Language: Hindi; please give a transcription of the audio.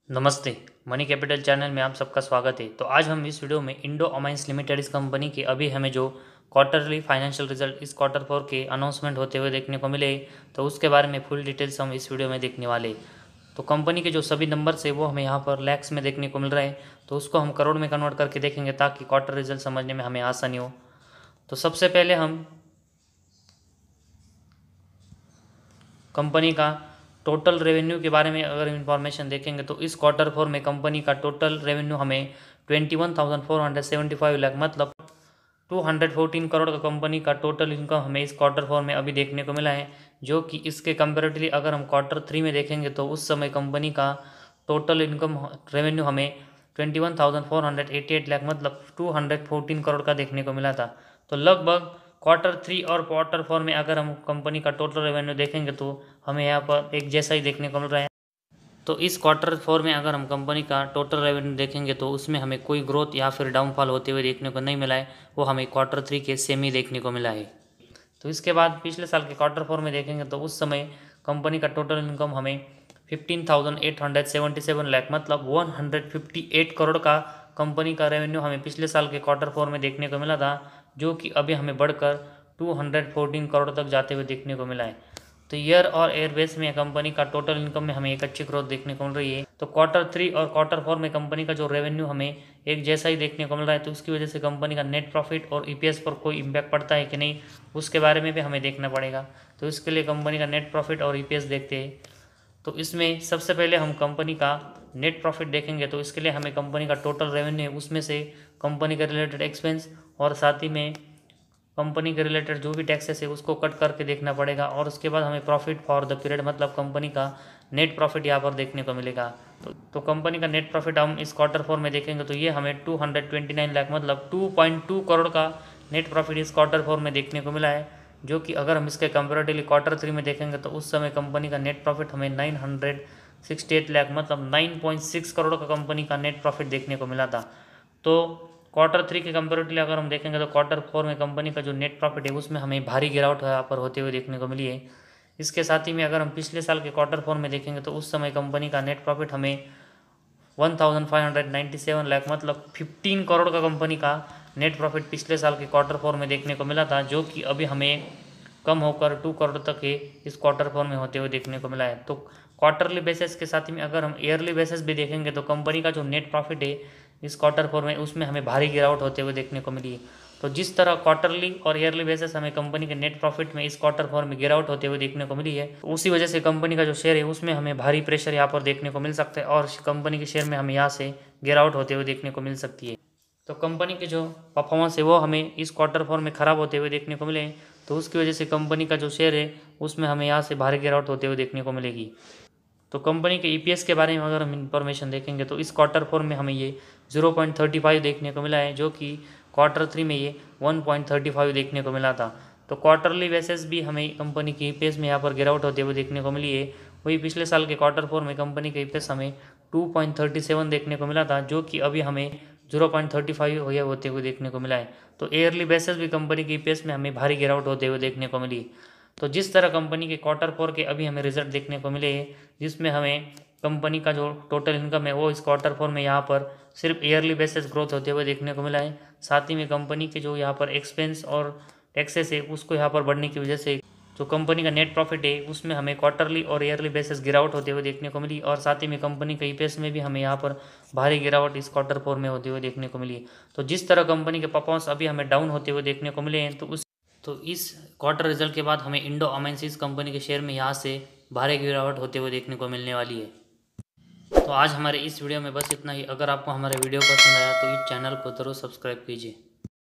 नमस्ते। मनी कैपिटल चैनल में आप सबका स्वागत है। तो आज हम इस वीडियो में इंडो अमाइंस लिमिटेड इस कंपनी के अभी हमें जो क्वार्टरली फाइनेंशियल रिजल्ट इस क्वार्टर 4 के अनाउंसमेंट होते हुए देखने को मिले, तो उसके बारे में फुल डिटेल्स हम इस वीडियो में देखने वाले। तो कंपनी के जो सभी नंबर्स है वो हमें यहाँ पर लैक्स में देखने को मिल रहे हैं, तो उसको हम करोड़ में कन्वर्ट करके देखेंगे ताकि क्वार्टर रिजल्ट समझने में हमें आसानी हो। तो सबसे पहले हम कंपनी का टोटल रेवेन्यू के बारे में अगर इंफॉर्मेशन देखेंगे तो इस क्वार्टर 4 में कंपनी का टोटल रेवेन्यू हमें 21,475 लाख मतलब 214 करोड़ का कंपनी का टोटल इनकम हमें इस क्वार्टर 4 में अभी देखने को मिला है, जो कि इसके कंपेरेटिवली अगर हम क्वार्टर 3 में देखेंगे तो उस समय कंपनी का टोटल इनकम रेवेन्यू हमें 21,488 लाख मतलब 214 करोड़ का देखने को मिला था। तो लगभग क्वार्टर 3 और क्वार्टर 4 में अगर हम कंपनी का टोटल रेवेन्यू देखेंगे तो हमें यहाँ पर एक जैसा ही देखने को मिल रहा है। तो इस क्वार्टर 4 में अगर हम कंपनी का टोटल रेवेन्यू देखेंगे तो उसमें हमें कोई ग्रोथ या फिर डाउनफॉल होते हुए देखने को नहीं मिला है, वो हमें क्वार्टर 3 के सेम ही देखने को मिला है। तो इसके बाद पिछले साल के क्वार्टर 4 में देखेंगे तो उस समय कंपनी का टोटल इनकम हमें 15,877 लाख मतलब 158 करोड़ का कंपनी का रेवेन्यू हमें पिछले साल के क्वार्टर 4 में देखने को मिला था, जो कि अभी हमें बढ़कर 214 करोड़ तक जाते हुए देखने को मिला है। तो ईयर और एयरबेस में कंपनी का टोटल इनकम में हमें एक अच्छी ग्रोथ देखने को मिल रही है। तो क्वार्टर 3 और क्वार्टर 4 में कंपनी का जो रेवेन्यू हमें एक जैसा ही देखने को मिल रहा है, तो उसकी वजह से कंपनी का नेट प्रॉफिट और ईपीएस पर कोई इम्पैक्ट पड़ता है कि नहीं, उसके बारे में भी हमें देखना पड़ेगा। तो इसके लिए कंपनी का नेट प्रॉफिट और ईपीएस देखते हैं। तो इसमें सबसे पहले हम कंपनी का नेट प्रॉफिट देखेंगे, तो इसके लिए हमें कंपनी का टोटल रेवेन्यू है उसमें से कंपनी के रिलेटेड एक्सपेंस और साथ ही में कंपनी के रिलेटेड जो भी टैक्सेस है उसको कट करके देखना पड़ेगा, और उसके बाद हमें प्रॉफिट फॉर द पीरियड मतलब कंपनी का नेट प्रॉफिट यहाँ पर देखने को मिलेगा। तो कंपनी का नेट प्रॉफिट हम इस क्वार्टर 4 में देखेंगे तो ये हमें 229 लाख मतलब 2.2 करोड़ का नेट प्रॉफिट इस क्वार्टर 4 में देखने को मिला है, जो कि अगर हम इसके कंपेरेटिवली क्वार्टर 3 में देखेंगे तो उस समय कंपनी का नेट प्रॉफिट हमें 968 लाख मतलब 9.6 करोड़ का कंपनी का नेट प्रॉफिट देखने को मिला था। तो क्वार्टर 3 के कंपेरेटिवली अगर हम देखेंगे तो क्वार्टर 4 में कंपनी का जो नेट प्रॉफिट है उसमें हमें भारी गिरावट यहाँ पर होते हुए देखने को मिली है। इसके साथ ही में अगर हम पिछले साल के क्वार्टर 4 में देखेंगे तो उस समय कंपनी का नेट प्रॉफिट हमें 1,597 लाख मतलब 15 करोड़ का कंपनी का नेट प्रॉफिट पिछले साल के क्वार्टर 4 में देखने को मिला था, जो कि अभी हमें कम होकर 2 करोड़ तक के इस क्वार्टर 4 में होते हुए देखने को मिला है। तो क्वार्टरली बेसिस के साथ ही में अगर हम ईयरली बेसिस भी देखेंगे तो कंपनी का जो नेट प्रॉफिट है इस क्वार्टर 4 में उसमें हमें भारी गिरावट होते हुए देखने को मिली है। तो जिस तरह क्वार्टरली और ईयरली बेसिस हमें कंपनी के नेट प्रॉफिट में इस क्वार्टर 4 में गिरावट होते हुए देखने को मिली है, तो उसी वजह से कंपनी का जो शेयर है उसमें हमें भारी प्रेशर यहाँ पर देखने को मिल सकता है और कंपनी के शेयर में हमें यहाँ से गिरावट होते हुए देखने को मिल सकती है। तो कंपनी के जो परफॉर्मेंस है वो हमें इस क्वार्टर 4 में ख़राब होते हुए देखने को मिले, तो उसकी वजह से कंपनी का जो शेयर है उसमें हमें यहाँ से भारी गिरावट होते हुए देखने को मिलेगी। तो कंपनी के ईपीएस के बारे में अगर हम इंफॉर्मेशन देखेंगे तो इस क्वार्टर 4 में हमें ये 0.35 देखने को मिला है, जो कि क्वार्टर 3 में ये 1.35 देखने को मिला था। तो क्वार्टरली बेसिस भी हमें कंपनी की ईपीएस में यहाँ पर गिरावट होते हुए देखने को मिली है। वही पिछले साल के क्वार्टर 4 में कंपनी के ईपीएस हमें 2.37 देखने को मिला था, जो कि अभी हमें 0.35 होते हुए देखने को मिला है। तो ईयरली बेसिस भी कंपनी की ईपीएस में हमें भारी गिरावट होते हुए देखने को मिली। तो जिस तरह कंपनी के क्वार्टर 4 के अभी हमें रिजल्ट देखने को मिले हैं, जिसमें हमें कंपनी का जो टोटल इनकम है वो इस क्वार्टर 4 में यहाँ पर सिर्फ ईयरली बेसिस ग्रोथ होते हुए देखने को मिला है। साथ ही में कंपनी के जो यहाँ पर एक्सपेंस और टैक्सेस है उसको यहाँ पर बढ़ने की वजह से जो कंपनी का नेट प्रॉफिट है उसमें हमें क्वार्टरली और ईयरली बेसिस गिरावट होते हुए देखने को मिली, और साथ ही में कंपनी के ईपीएस में भी हमें यहाँ पर भारी गिरावट इस क्वार्टर 4 में होते हुए देखने को मिली। तो जिस तरह कंपनी के परफॉर्मेंस अभी हमें डाउन होते हुए देखने को मिले हैं, तो इस क्वार्टर रिजल्ट के बाद हमें इंडो अमेंसिस कंपनी के शेयर में यहाँ से भारी गिरावट होते हुए देखने को मिलने वाली है। तो आज हमारे इस वीडियो में बस इतना ही। अगर आपको हमारा वीडियो पसंद आया तो इस चैनल को ज़रूर सब्सक्राइब कीजिए।